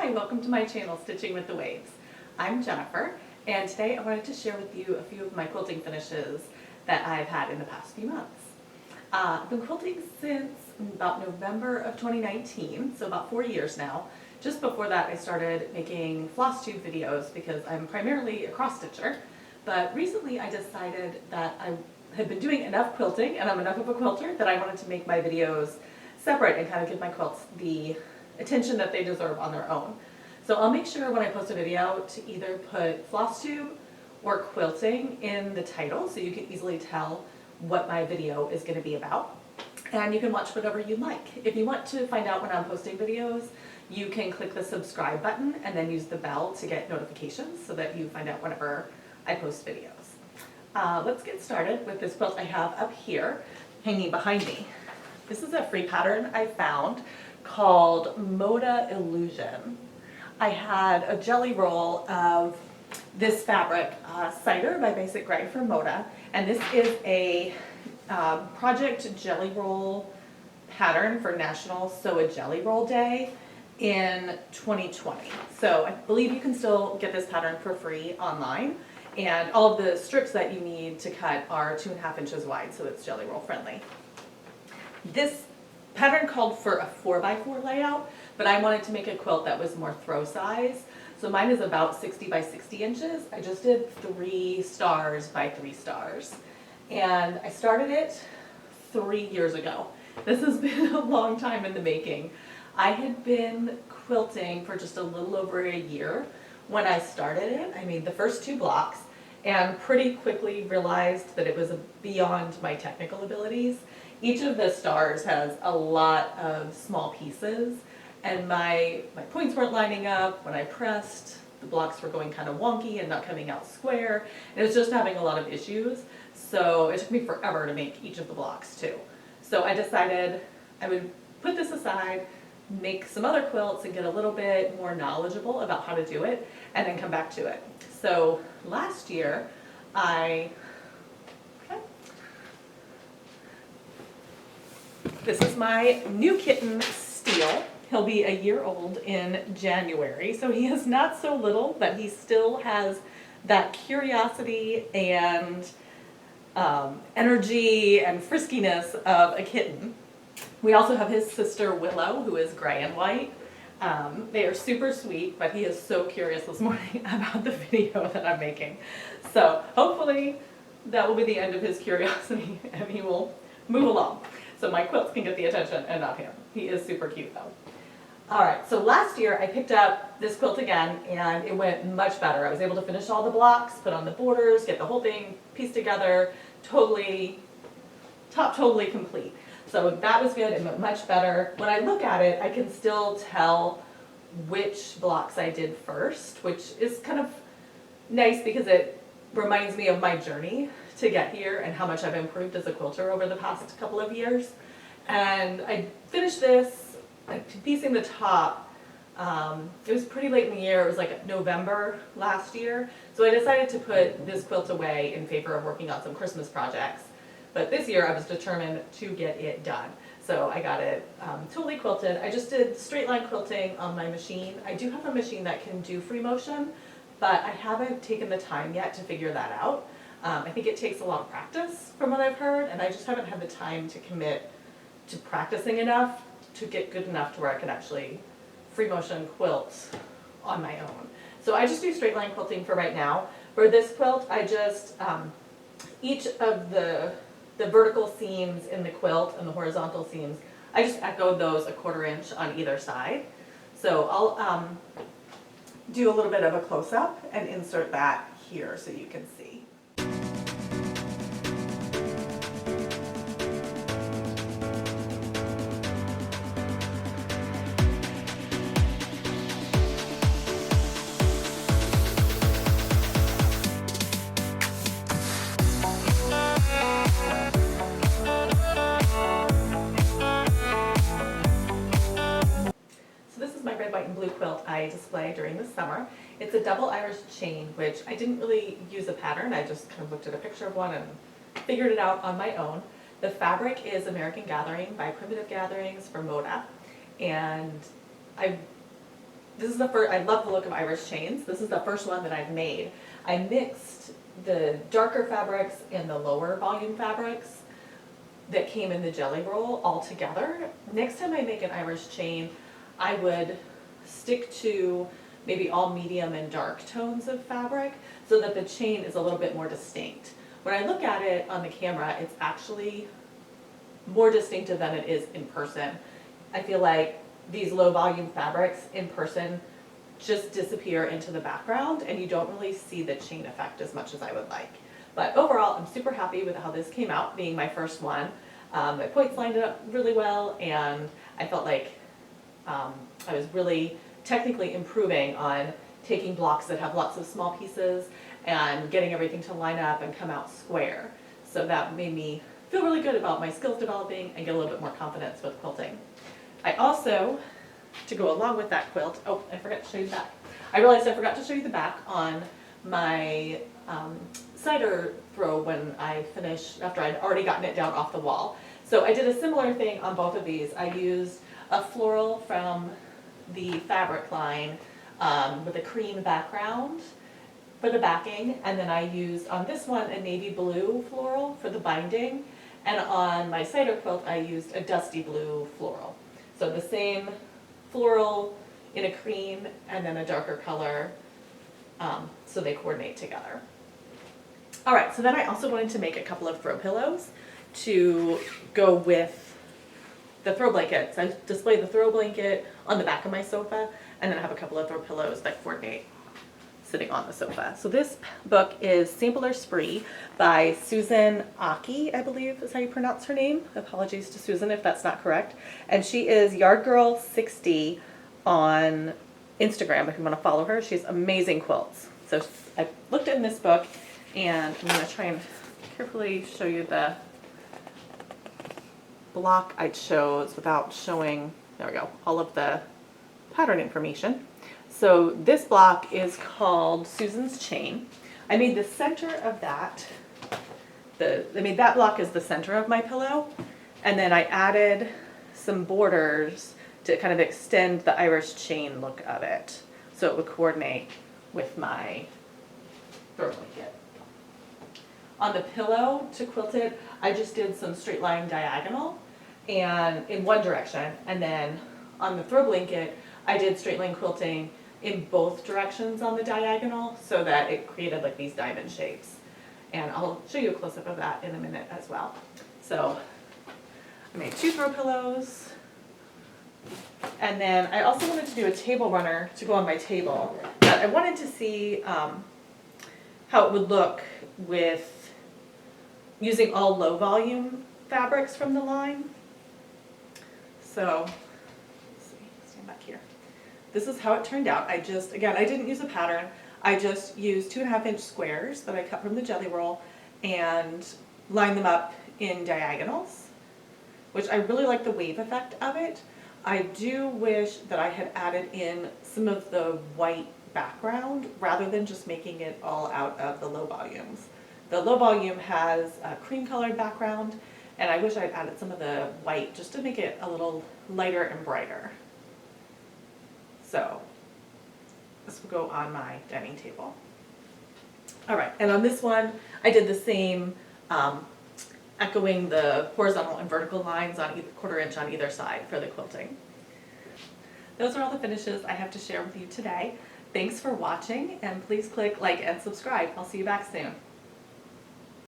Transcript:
Hi, welcome to my channel, Stitching with the Waves. I'm Jennifer, and today I wanted to share with you a few of my quilting finishes that I've had in the past few months. I've been quilting since about November of 2019, so about 4 years now. Just before that, I started making floss tube videos because I'm primarily a cross stitcher, but recently I decided that I had been doing enough quilting, and I'm enough of a quilter, that I wanted to make my videos separate and kind of give my quilts the attention that they deserve on their own. So I'll make sure when I post a video to either put floss tube or quilting in the title so you can easily tell what my video is going to be about. And you can watch whatever you like. If you want to find out when I'm posting videos, you can click the subscribe button and then use the bell to get notifications so that you find out whenever I post videos. Let's get started with this quilt I have up here hanging behind me. This is a free pattern I found called Moda Illusion. I had a jelly roll of this fabric, Cider by Basic Gray from Moda, and this is a project jelly roll pattern for National Sew a Jelly Roll Day in 2020. So I believe you can still get this pattern for free online, and all of the strips that you need to cut are 2.5 inches wide, so it's jelly roll friendly. This pattern called for a 4x4 layout, but I wanted to make a quilt that was more throw size. So mine is about 60 by 60 inches. I just did 3 stars by 3 stars. And I started it 3 years ago. This has been a long time in the making. I had been quilting for just a little over a year when I started it. I made the first 2 blocks and pretty quickly realized that it was beyond my technical abilities. Each of the stars has a lot of small pieces, and my points weren't lining up. When I pressed, the blocks were going kind of wonky and not coming out square. It was just having a lot of issues, so it took me forever to make each of the blocks too. So I decided I would put this aside, make some other quilts and get a little bit more knowledgeable about how to do it, and then come back to it. So last year, this is my new kitten, Steel. He'll be a year old in January, so he is not so little, but he still has that curiosity and energy and friskiness of a kitten. We also have his sister, Willow, who is gray and white. They are super sweet, but he is so curious this morning about the video that I'm making. So hopefully that will be the end of his curiosity and he will move along, so my quilts can get the attention and not him. He is super cute though. Alright, so last year I picked up this quilt again and it went much better. I was able to finish all the blocks, put on the borders, get the whole thing pieced together, totally complete. So that was good. It went much better. When I look at it, I can still tell which blocks I did first, which is kind of nice because it reminds me of my journey to get here and how much I've improved as a quilter over the past couple of years. And I finished this, piecing the top. It was pretty late in the year. It was like November last year. So I decided to put this quilt away in favor of working on some Christmas projects. But this year I was determined to get it done. So I got it totally quilted. I just did straight line quilting on my machine. I do have a machine that can do free motion, but I haven't taken the time yet to figure that out. I think it takes a lot of practice from what I've heard, and I just haven't had the time to commit to practicing enough to get good enough to where I can actually free motion quilt on my own. So I just do straight line quilting for right now. For this quilt, I just, each of the vertical seams in the quilt and the horizontal seams, I just echoed those 1/4 inch on either side. So I'll do a little bit of a close-up and insert that here so you can see. Blue quilt I display during the summer. It's a double Irish chain, which I didn't really use a pattern. I just kind of looked at a picture of one and figured it out on my own. The fabric is American Gathering by Primitive Gatherings from Moda, and I this is the first, I love the look of Irish chains. This is the first one that I've made. I mixed the darker fabrics and the lower volume fabrics that came in the jelly roll all together. Next time I make an Irish chain, I would stick to maybe all medium and dark tones of fabric so that the chain is a little bit more distinct. When I look at it on the camera, it's actually more distinctive than it is in person. I feel like these low volume fabrics in person just disappear into the background and you don't really see the chain effect as much as I would like. But overall, I'm super happy with how this came out, being my first one. My points lined up really well, and I felt like I was really technically improving on taking blocks that have lots of small pieces and getting everything to line up and come out square. So that made me feel really good about my skills developing and get a little bit more confidence with quilting. I also, to go along with that quilt, oh, I forgot to show you the back. I realized I forgot to show you the back on my cider throw when I finished, after I'd already gotten it down off the wall. So I did a similar thing on both of these. I used a floral from the fabric line with a cream background for the backing, and then I used on this one a navy blue floral for the binding, and on my cider quilt I used a dusty blue floral. So the same floral in a cream and then a darker color, so they coordinate together. All right, so then I also wanted to make a couple of throw pillows to go with the throw blankets. I displayed the throw blanket on the back of my sofa, and then I have a couple of throw pillows that coordinate sitting on the sofa. So this book is Sampler Spree by Susan Aki, I believe is how you pronounce her name. Apologies to Susan if that's not correct. And she is yardgirl60 on Instagram if you want to follow her. She has amazing quilts. So I looked in this book, and I'm going to try and carefully show you the block I chose without showing, there we go, all of the pattern information. So this block is called Susan's Chain. I made the center of that, I made that block as the center of my pillow, and then I added some borders to kind of extend the Irish chain look of it so it would coordinate with my throw blanket. On the pillow to quilt it, I just did some straight line diagonal and in one direction, and then on the throw blanket I did straight line quilting in both directions on the diagonal so that it created like these diamond shapes. And I'll show you a close-up of that in a minute as well. So I made 2 throw pillows, and then I also wanted to do a table runner to go on my table. But I wanted to see how it would look with using all low volume fabrics from the line. So let's see, stand back here. This is how it turned out. I just, again, I didn't use a pattern. I just used 2.5-inch squares that I cut from the jelly roll and lined them up in diagonals, which I really like the wave effect of it. I do wish that I had added in some of the white background rather than just making it all out of the low volumes. The low volume has a cream colored background, and I wish I'd added some of the white just to make it a little lighter and brighter. So this will go on my dining table. All right, and on this one, I did the same, echoing the horizontal and vertical lines on either 1/4 inch on either side for the quilting. Those are all the finishes I have to share with you today. Thanks for watching, and please click like and subscribe. I'll see you back soon.